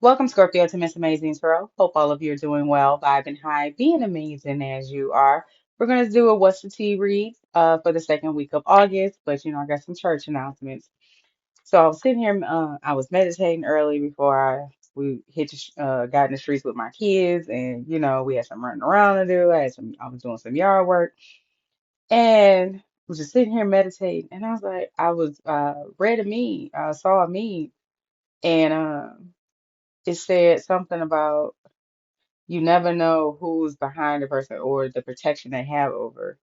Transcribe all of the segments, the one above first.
Welcome, Scorpio, to Miss Amazing Tarot. Hope all of you are doing well, vibing high, being amazing as you are. We're going to do a What's the Tea read for the second week of August, but I got some church announcements. So I was sitting here, I was meditating early before we got in the streets with my kids, and we had some running around to do. I was doing some yard work, and was just sitting here meditating, and I was like, I was read a meme, saw a meme, and it said something about you never know who's behind the person or the protection they have over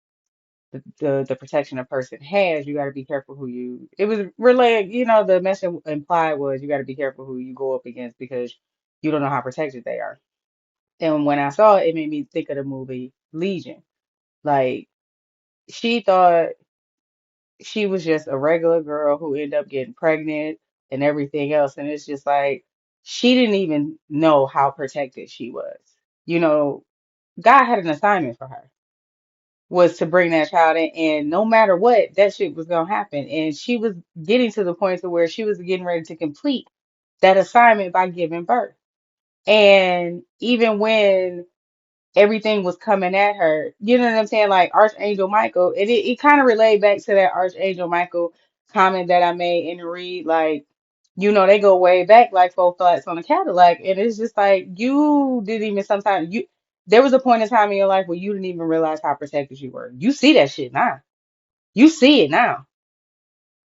the protection a person has. You got to be careful who you. It was related, the message implied was you got to be careful who you go up against because you don't know how protected they are. And when I saw it, it made me think of the movie Legion. Like she thought she was just a regular girl who ended up getting pregnant and everything else, and it's just like she didn't even know how protected she was. You know, God had an assignment for her was to bring that child in, and no matter what, that shit was gonna happen. And she was getting to the point to where she was getting ready to complete that assignment by giving birth. And even when everything was coming at her, you know what I'm saying? Like Archangel Michael, it kind of relayed back to that Archangel Michael comment that I made in the read, like, they go way back like four flats on a Cadillac, and it's just like you didn't even sometimes you there was a point in time in your life where you didn't even realize how protected you were. You see that shit now. You see it now.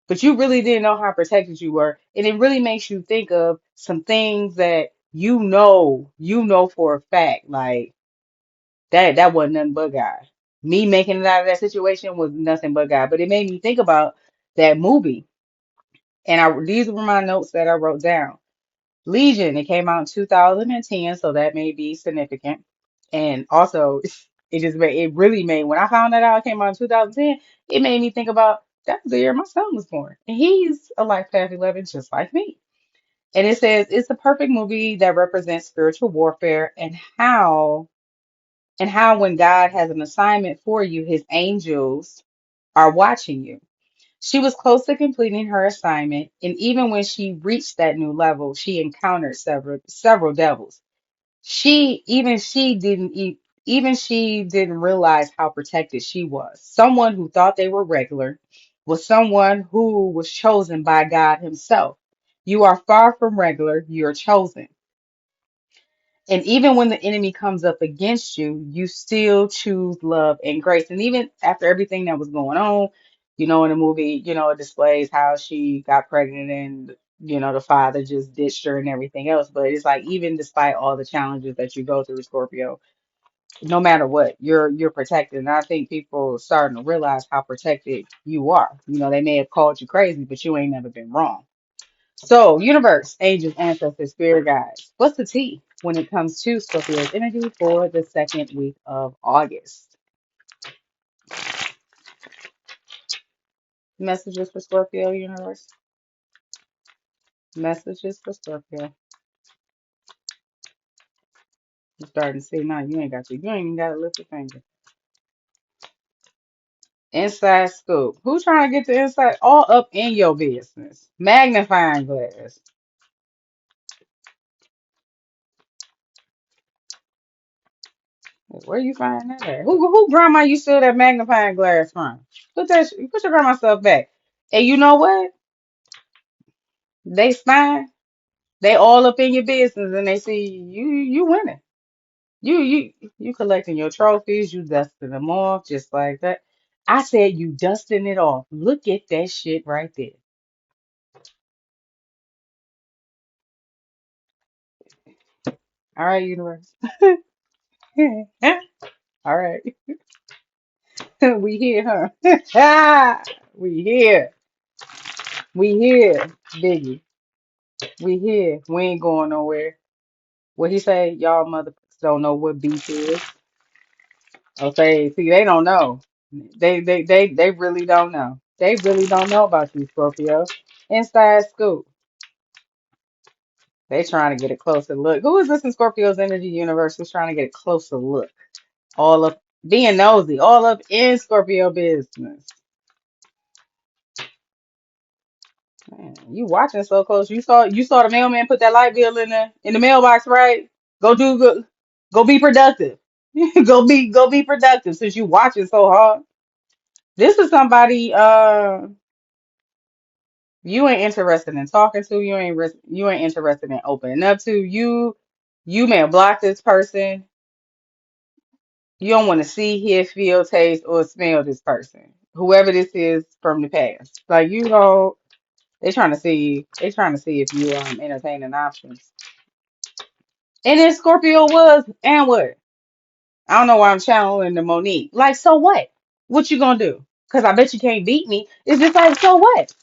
But you really didn't know how protected you were. And it really makes you think of some things that you know for a fact, like that wasn't nothing but God. Me making it out of that situation was nothing but God. But it made me think about that movie. And these were my notes that I wrote down. Legion, it came out in 2010, so that may be significant. And also, it really made, when I found that out, it came out in 2010, it made me think about that was the year my son was born. And he's a life path 11, just like me. And it says it's the perfect movie that represents spiritual warfare and how when God has an assignment for you, his angels are watching you. She was close to completing her assignment, and even when she reached that new level, she encountered several devils. Even she didn't realize how protected she was. Someone who thought they were regular was someone who was chosen by God himself. You are far from regular, you're chosen. And even when the enemy comes up against you, you still choose love and grace. And even after everything that was going on, in the movie, it displays how she got pregnant and, the father just ditched her and everything else. But it's like, even despite all the challenges that you go through, Scorpio, no matter what, you're protected. And I think people are starting to realize how protected you are. They may have called you crazy, but you ain't never been wrong. So, universe, angels, ancestors, spirit guides. What's the tea when it comes to Scorpio's energy for the second week of August? Messages for Scorpio, universe. Messages for Scorpio. You starting to see now. You ain't got to. You ain't even got to lift your finger. Inside scoop. Who trying to get the inside? All up in your business. Magnifying glass. Where you find that at? Who grandma you steal that magnifying glass from? Put your grandma stuff back. And you know what? They spine. They all up in your business and they see you winning. You collecting your trophies, you dusting them off just like that. I said you dusting it off. Look at that shit right there. All right, universe. All right. We here, huh? We here. We here, Biggie. We here. We ain't going nowhere. What he say? Y'all motherfuckers don't know what beef is. Okay, see, they don't know. They really don't know. They really don't know about you, Scorpio. Inside scoop. They trying to get a closer look. Who is this in Scorpio's energy universe who's trying to get a closer look? All up being nosy, all up in Scorpio business. Man, you watching so close. You saw the mailman put that light bill in the mailbox, right? Go be productive. Go be productive since you watching so hard. This is somebody you ain't interested in talking to. You ain't interested in opening up to. You may have blocked this person. You don't want to see, hear, feel, taste, or smell this person. Whoever this is from the past. Like you know, they trying to see if you entertaining options. And then Scorpio was, and what? I don't know why I'm channeling the Monique. Like, so what? What you gonna do? Because I bet you can't beat me. It's just like, so what?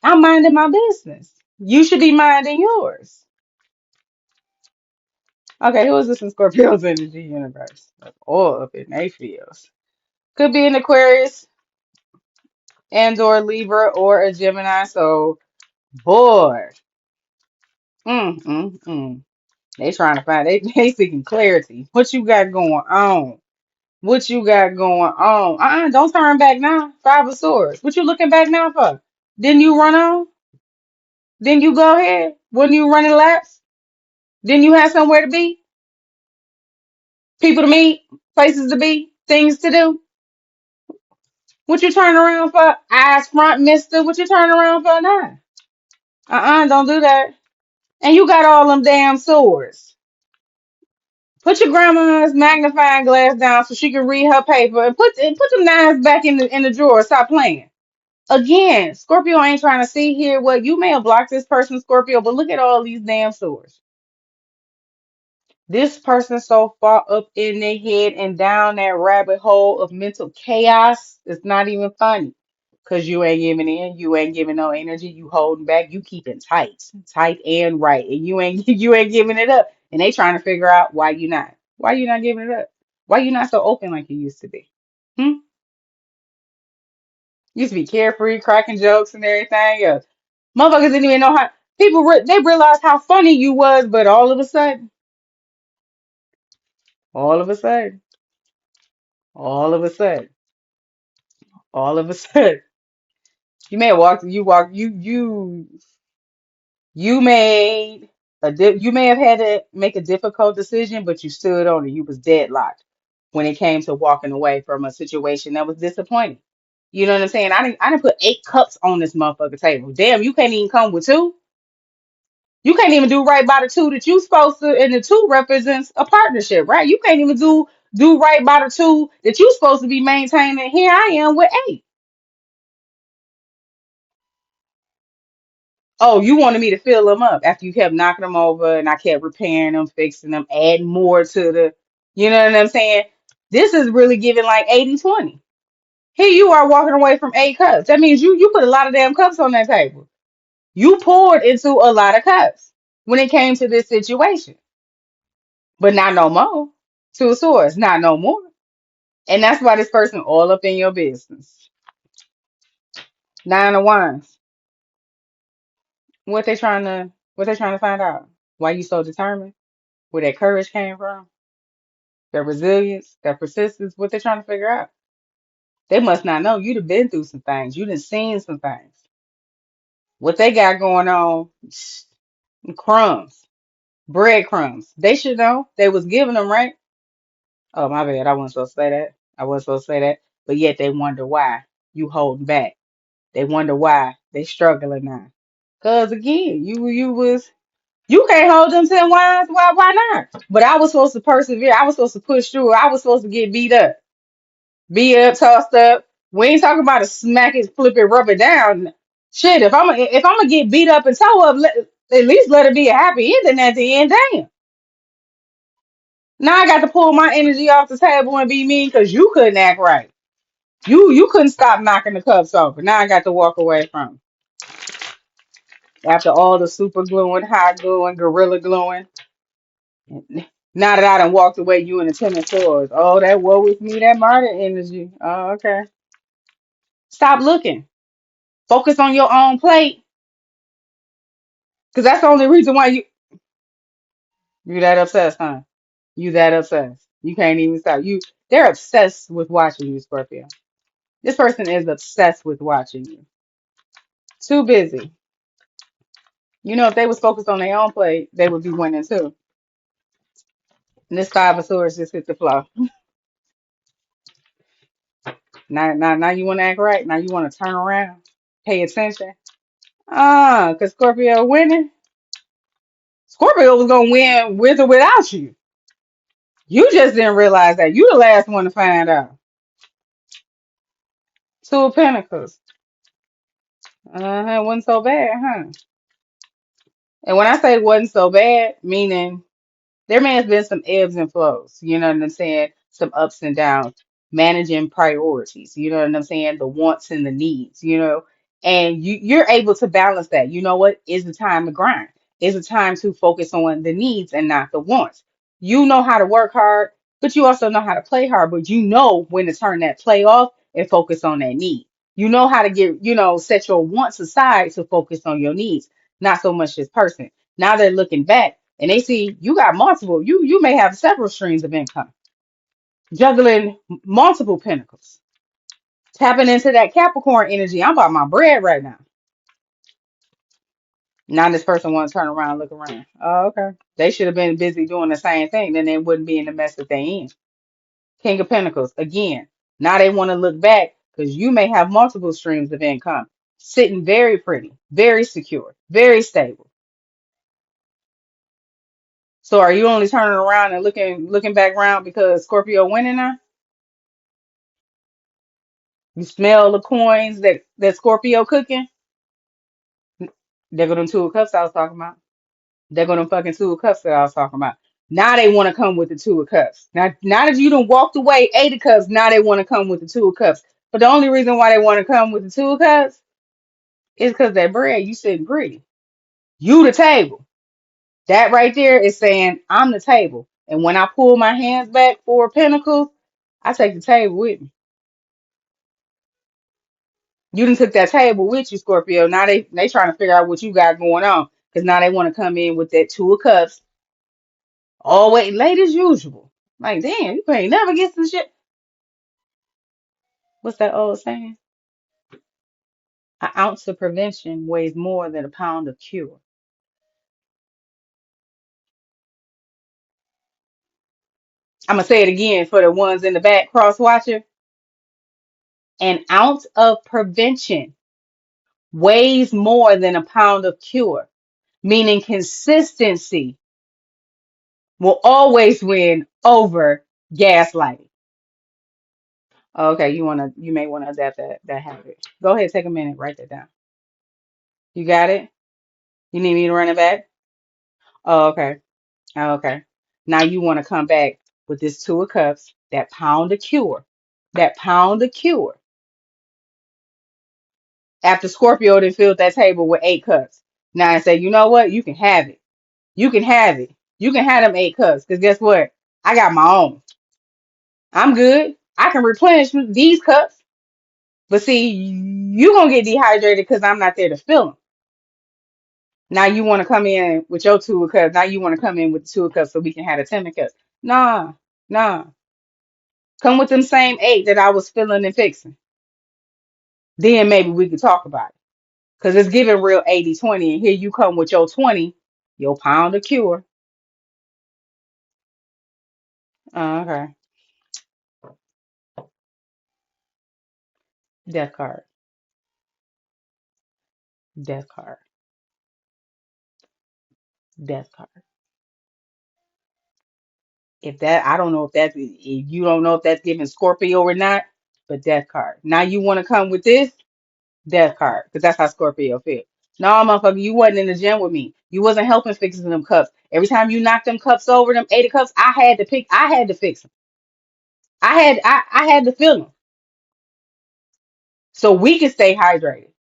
I'm minding my business. You should be minding yours. Okay, who is this in Scorpio's energy universe? Like, all up in they feels. Could be an Aquarius and or Libra or a Gemini. So, boy, mm, mm, mm. They trying to find, they seeking clarity. What you got going on? What you got going on? Don't turn back now. Five of Swords. What you looking back now for? Didn't you run on? Didn't you go ahead? Wasn't you running laps? Didn't you have somewhere to be? People to meet? Places to be? Things to do? What you turn around for? Eyes front, mister. What you turn around for now? Don't do that. And you got all them damn swords. Put your grandma's magnifying glass down so she can read her paper and put them knives back in the drawer. Stop playing. Again, Scorpio ain't trying to see here what you may have blocked this person, Scorpio, but look at all these damn swords. This person so far up in their head and down that rabbit hole of mental chaos, it's not even funny. Cause you ain't giving in, you ain't giving no energy, you holding back, you keeping tight and right, and you ain't giving it up. And they trying to figure out why you not. Why you not giving it up? Why you not so open like you used to be? Hmm? Used to be carefree, cracking jokes and everything. Yeah. Motherfuckers didn't even know how they realized how funny you was, but all of a sudden, all of a sudden, all of a sudden, you may have you made you may have had to make a difficult decision, but you stood on it. You was deadlocked when it came to walking away from a situation that was disappointing. You know what I'm saying? I didn't put 8 cups on this motherfucker table. Damn, you can't even come with two. You can't even do right by the two that you supposed to, and the two represents a partnership, right? You can't even do right by the two that you supposed to be maintaining. Here I am with 8. Oh, you wanted me to fill them up after you kept knocking them over and I kept repairing them, fixing them, adding more to you know what I'm saying? This is really giving like 80-20. Here you are walking away from 8 cups. That means you put a lot of damn cups on that table. You poured into a lot of cups when it came to this situation, but not no more. Two of swords, not no more. And that's why this person all up in your business. 9 of wands. What they trying to find out? Why you so determined? Where that courage came from? That resilience, that persistence, what they trying to figure out? They must not know you'd have been through some things. You done seen some things. What they got going on, crumbs, breadcrumbs. They should know. They was giving them, right? Oh, my bad. I wasn't supposed to say that. I wasn't supposed to say that. But yet they wonder why you holding back. They wonder why they struggling now. Cause again, you can't hold them 10 wands. Why not? But I was supposed to persevere. I was supposed to push through. I was supposed to get beat up, tossed up. We ain't talking about a smack it, flip it, rub it down. Shit, if I'm gonna get beat up and toe up, at least let it be a happy ending at the end. Damn. Now I got to pull my energy off the table and be mean because you couldn't act right. You couldn't stop knocking the cups over. Now I got to walk away from after all the super gluing, hot gluing, gorilla gluing. Now that I done walked away, you in the 10 of swords. Oh, that woe with me, that martyr energy. Oh, okay. Stop looking. Focus on your own plate. Cause that's the only reason why you that obsessed, huh? You that obsessed. You can't even stop. They're obsessed with watching you, Scorpio. This person is obsessed with watching you. Too busy. You know, if they was focused on their own play, they would be winning too. And this five of swords just hit the floor. Now you want to act right. Now you want to turn around, pay attention. Cause Scorpio winning. Scorpio was gonna win with or without you. You just didn't realize that. You the last one to find out. Two of Pentacles. Wasn't so bad, huh? And when I say wasn't so bad, meaning there may have been some ebbs and flows, you know what I'm saying? Some ups and downs, managing priorities, you know what I'm saying? The wants and the needs, you know, and you're able to balance that. You know what? Is the time to grind. Is the time to focus on the needs and not the wants. You know how to work hard, but you also know how to play hard, but you know when to turn that play off and focus on that need. You know how to get, set your wants aside to focus on your needs, not so much this person. Now they're looking back and they see you got multiple, you may have several streams of income, juggling multiple pinnacles, tapping into that Capricorn energy. I'm about my bread right now. Now this person want to turn around and look around. Oh, okay. They should have been busy doing the same thing, then they wouldn't be in the mess that they in. King of Pentacles again. Now they want to look back because you may have multiple streams of income, sitting very pretty, very secure, very stable. So are you only turning around and looking back around because Scorpio winning now? You smell the coins that Scorpio cooking? There go them two of cups I was talking about. There go them fucking two of cups that I was talking about. Now they want to come with the two of cups. Now that you done walked away eight of cups, now they want to come with the two of cups. But the only reason why they want to come with the two of cups is because that bread, you sitting pretty. You the table. That right there is saying I'm the table. And when I pull my hands back for pentacles, I take the table with me. You done took that table with you, Scorpio. Now they trying to figure out what you got going on. Because now they want to come in with that two of cups. Always late as usual. Like, damn, you ain't never get some shit. What's that old saying? An ounce of prevention weighs more than a pound of cure. I'm gonna say it again for the ones in the back cross watcher. An ounce of prevention weighs more than a pound of cure. Meaning consistency will always win over gaslighting. Okay, you may wanna adapt that habit. Go ahead, take a minute, write that down. You got it? You need me to run it back? Oh, okay. Oh, okay. Now you want to come back with this two of cups, that pound of cure. That pound of cure. After Scorpio then filled that table with eight cups. Now I say, you know what? You can have it. You can have it. You can have them eight cups. Because guess what? I got my own. I'm good. I can replenish these cups. But see, you going to get dehydrated because I'm not there to fill them. Now you want to come in with your two of cups. Now you want to come in with the two of cups so we can have a 10 of cups. Nah, nah. Come with them same eight that I was filling and fixing. Then maybe we could talk about it. Because it's giving real 80-20. And here you come with your 20, your pound of cure. Okay. Death card. Death card. Death card. If that, I don't know if you don't know if that's giving Scorpio or not, but death card. Now you want to come with this? Death card, because that's how Scorpio feel. No, motherfucker, you wasn't in the gym with me. You wasn't helping fixing them cups. Every time you knocked them cups over, them 80 cups, I had to fix them. I had to fill them so we can stay hydrated.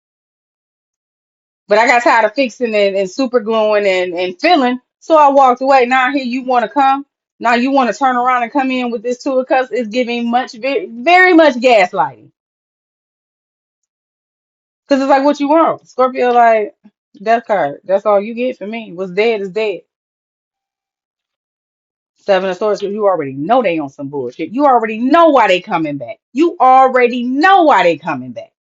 But I got tired of fixing and super gluing and filling, so I walked away. Now here you want to come. Now you want to turn around and come in with this two of cups. It's giving very much gaslighting. Because it's like what you want. Scorpio like death card. That's all you get for me. What's dead is dead. Seven of Swords, you already know they on some bullshit. You already know why they coming back. You already know why they coming back.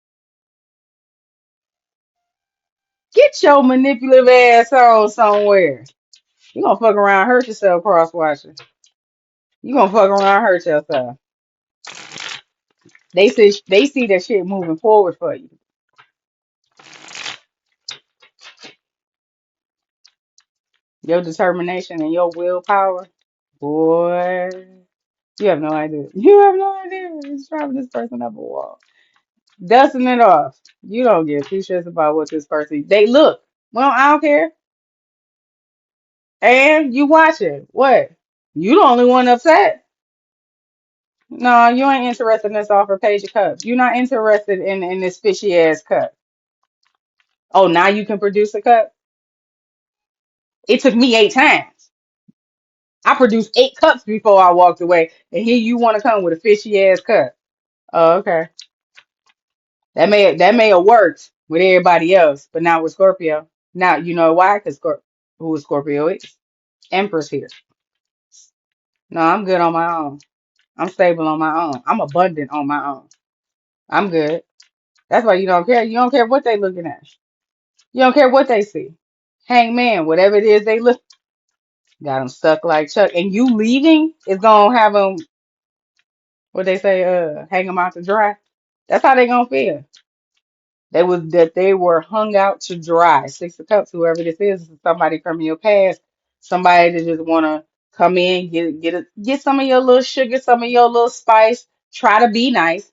Get your manipulative ass on somewhere. You gonna fuck around, hurt yourself, cross watching. You gonna fuck around, hurt yourself. They see that shit moving forward for you. Your determination and your willpower, boy. You have no idea. You have no idea. It's driving this person up a wall. Dusting it off. You don't give two shits about what this person. They look. Well, I don't care. And you watch it. What? You the only one upset. No, you ain't interested in this offer page of cups. You're not interested in this fishy ass cup. Oh, now you can produce a cup? It took me 8 times. I produced 8 cups before I walked away. And here you want to come with a fishy ass cup. Oh, okay. That may have worked with everybody else, but not with Scorpio. Now you know why? Because who is Scorpio is? Empress here. No, I'm good on my own. I'm stable on my own. I'm abundant on my own. I'm good. That's why you don't care. You don't care what they looking at. You don't care what they see. Hangman, whatever it is they look, got them stuck like Chuck. And you leaving is gonna have them. What they say? Hang them out to dry. That's how they gonna feel. They were hung out to dry. 6 of Cups, whoever this is somebody from your past, somebody that just wanna come in, get some of your little sugar, some of your little spice. Try to be nice.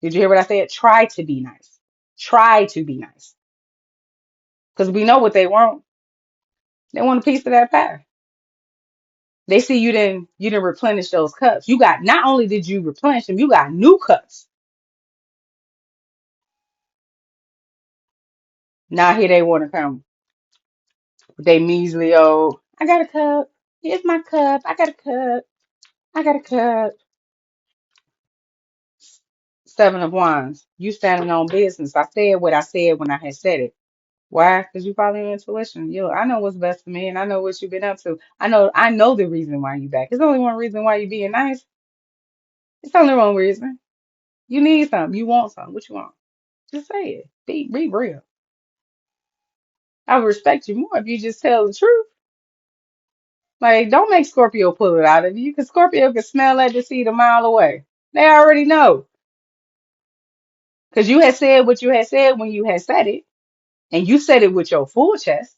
Did you hear what I said? Try to be nice. Try to be nice. Because we know what they want. They want a piece of that pie. They see you didn't replenish those cups. You got not only did you replenish them, you got new cups. Now here they want to come with they measly old. I got a cup. Here's my cup. I got a cup. I got a cup. 7 of Wands. You standing on business. I said what I said when I had said it. Why? Because you follow your intuition. I know what's best for me, and I know what you've been up to. I know the reason why you back. There's only one reason why you being nice. It's only one reason. You need something. You want something. What you want? Just say it. Be real. I would respect you more if you just tell the truth. Like, don't make Scorpio pull it out of you, because Scorpio can smell that deceit a mile away. They already know. Because you had said what you had said when you had said it, and you said it with your full chest.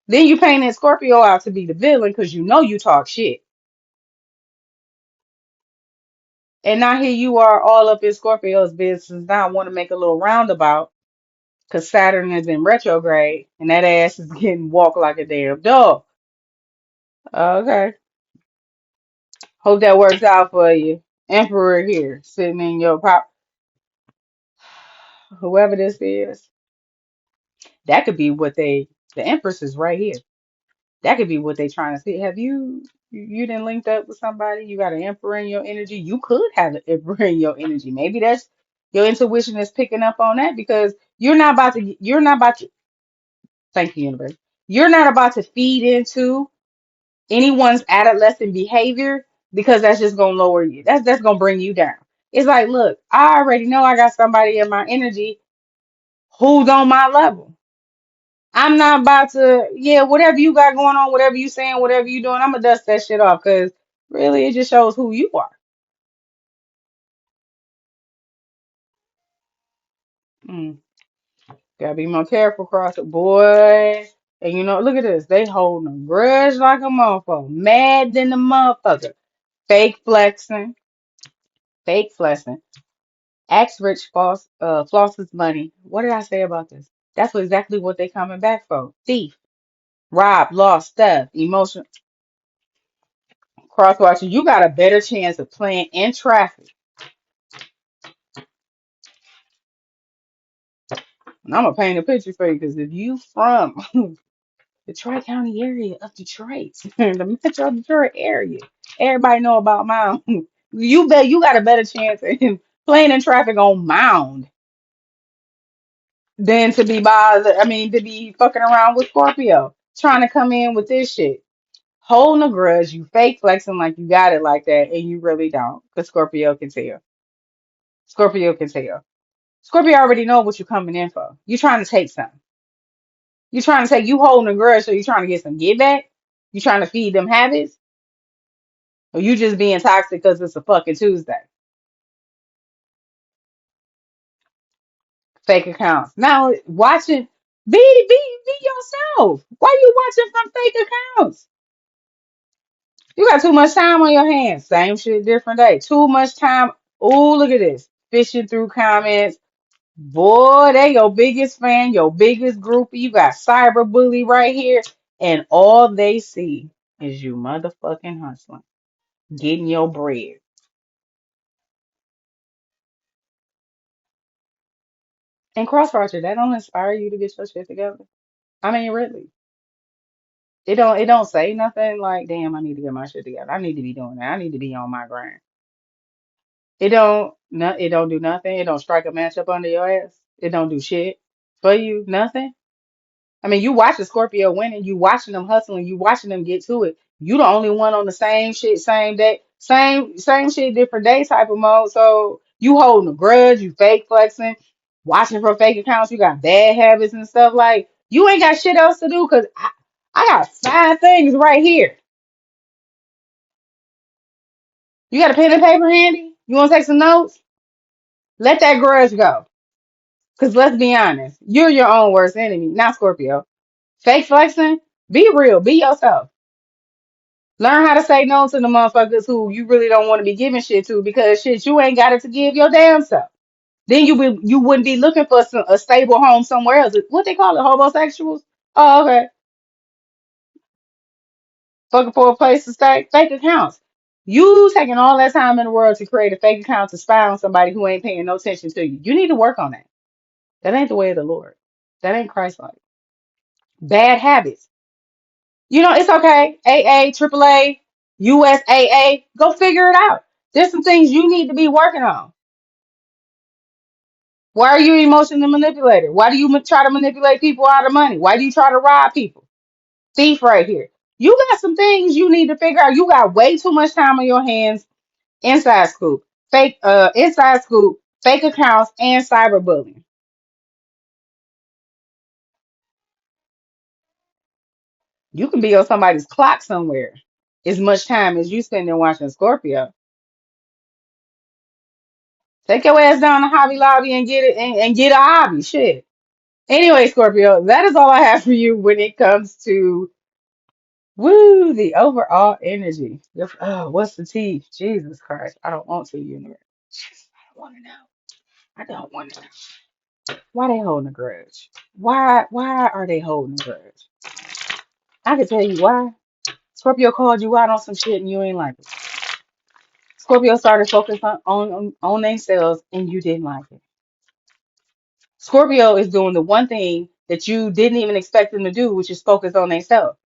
Then you painted Scorpio out to be the villain because you know you talk shit. And now here you are all up in Scorpio's business. Now I want to make a little roundabout because Saturn is in retrograde and that ass is getting walked like a damn dog. Okay. Hope that works out for you. Emperor here, sitting in your pop. Whoever this is, that could be the Empress is right here. That could be what they trying to see. Have you done linked up with somebody? You got an emperor in your energy. You could have an emperor in your energy. Maybe that's your intuition is picking up on that because you're not about to. Thank you, universe. You're not about to feed into anyone's adolescent behavior because that's just gonna lower you. That's gonna bring you down. It's like, look, I already know I got somebody in my energy who's on my level. I'm not about to, yeah, whatever you got going on, whatever you saying, whatever you doing, I'm gonna dust that shit off because really it just shows who you are. Mm, gotta be more careful, cross it, boy. And look at this. They holding a grudge like a motherfucker. Mad than the motherfucker. Fake flexing. Fake flexing. Ask rich flosses money. What did I say about this? That's exactly what they coming back for. Thief. Rob, lost stuff. Emotion. Crosswatcher, you got a better chance of playing in traffic. And I'm gonna paint a picture for you because if you from the Tri-County area of Detroit, the Metro Detroit area, everybody know about Mound. You bet you got a better chance in playing in traffic on Mound than to be bothered. I mean, to be fucking around with Scorpio, trying to come in with this shit, holding a grudge. You fake flexing like you got it like that, and you really don't. Because Scorpio can tell. Scorpio can tell. Scorpio already know what you're coming in for. You trying to take something. You trying to take, you holding a grudge, so you trying to get some get back? You trying to feed them habits? Or you just being toxic because it's a fucking Tuesday? Fake accounts. Now watching, be yourself. Why you watching from fake accounts? You got too much time on your hands. Same shit, different day. Too much time. Oh, look at this. Fishing through comments. Boy, they your biggest fan, your biggest groupie. You got cyberbully right here. And all they see is you motherfucking hustling, getting your bread. And cross-watcher, that don't inspire you to get your shit together. I mean, really. It don't say nothing like, damn, I need to get my shit together. I need to be doing that. I need to be on my grind. It don't do nothing. It don't strike a match up under your ass. It don't do shit for you. Nothing. I mean, you watching Scorpio winning, you watching them hustling, you watching them get to it. You the only one on the same shit, same day, same shit, different day type of mode. So you holding a grudge, you fake flexing, watching for fake accounts, you got bad habits and stuff like you ain't got shit else to do because I got 5 things right here. You got a pen and paper handy? You want to take some notes? Let that grudge go. Because let's be honest, you're your own worst enemy, not Scorpio. Fake flexing, be real, be yourself. Learn how to say no to the motherfuckers who you really don't want to be giving shit to because shit, you ain't got it to give your damn self. Then you wouldn't be looking for a stable home somewhere else. What they call it, homosexuals? Oh, okay. Fucking for a place to stay. Fake accounts. You taking all that time in the world to create a fake account to spy on somebody who ain't paying no attention to you. You need to work on that. That ain't the way of the Lord. That ain't Christ-like. Bad habits. You know, it's okay. AA, AAA, USAA. Go figure it out. There's some things you need to be working on. Why are you emotionally manipulated? Why do you try to manipulate people out of money? Why do you try to rob people? Thief right here. You got some things you need to figure out. You got way too much time on your hands. Inside scoop, inside scoop, fake accounts, and cyberbullying. You can be on somebody's clock somewhere. As much time as you spend in watching Scorpio. Take your ass down to Hobby Lobby and get it and get a hobby. Shit. Anyway, Scorpio, that is all I have for you when it comes to the overall energy. Oh, what's the tea? Jesus Christ. I don't want to, universe. I don't want to know. I don't want to know. Why they holding a grudge? Why are they holding a grudge? I can tell you why. Scorpio called you out on some shit and you ain't like it. Scorpio started focusing on themselves and you didn't like it. Scorpio is doing the one thing that you didn't even expect them to do, which is focus on themselves.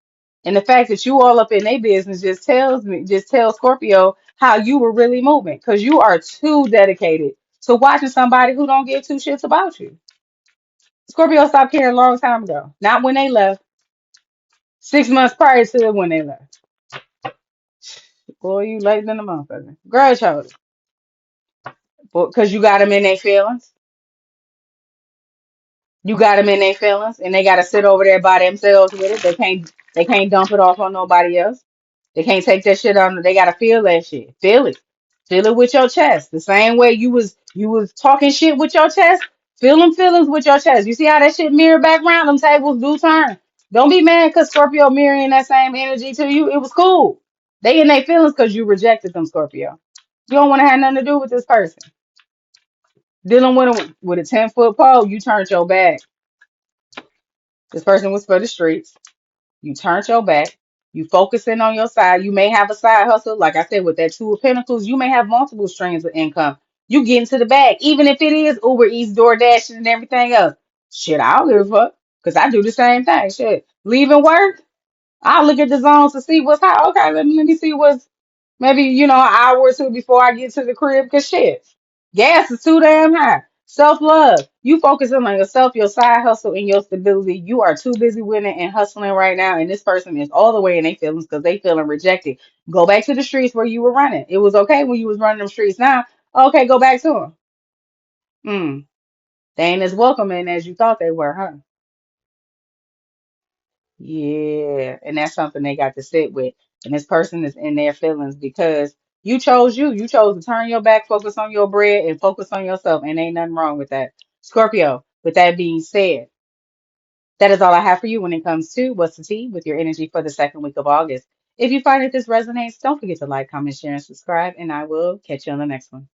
And the fact that you all up in their business just tells Scorpio how you were really moving. Because you are too dedicated to watching somebody who don't give two shits about you. Scorpio stopped caring a long time ago. Not when they left. 6 months prior to when they left. Boy, you late than a motherfucker. Grudge holder. Because you got them in their feelings. You got them in their feelings, and they got to sit over there by themselves with it. They can't dump it off on nobody else. They can't take that shit on. They got to feel that shit. Feel it with your chest. The same way you was talking shit with your chest. Feel them feelings with your chest. You see how that shit mirror back around? Them tables do turn. Don't be mad because Scorpio mirroring that same energy to you. It was cool. They in their feelings because you rejected them, Scorpio. You don't want to have nothing to do with this person. Dealing with a 10-foot pole, you turned your back. This person was for the streets. You turned your back. You focusing on your side. You may have a side hustle. Like I said, with that Two of Pentacles, you may have multiple streams of income. You get into the bag, even if it is Uber Eats, DoorDash, and everything else. Shit, I don't give a fuck. Because I do the same thing. Shit. Leaving work, I'll look at the zones to see what's hot. Okay, let me see what's maybe, an hour or two before I get to the crib. Because shit, gas is too damn high. Self love. You focusing on yourself, your side hustle, and your stability. You are too busy winning and hustling right now. And this person is all the way in their feelings because they feeling rejected. Go back to the streets where you were running. It was okay when you was running them streets. Now, okay, go back to them. They ain't as welcoming as you thought they were, huh? Yeah, and that's something they got to sit with. And this person is in their feelings because you chose you. You chose to turn your back, focus on your bread, and focus on yourself. And ain't nothing wrong with that. Scorpio, with that being said, that is all I have for you when it comes to what's the tea with your energy for the second week of August. If you find that this resonates, don't forget to like, comment, share, and subscribe, and I will catch you on the next one.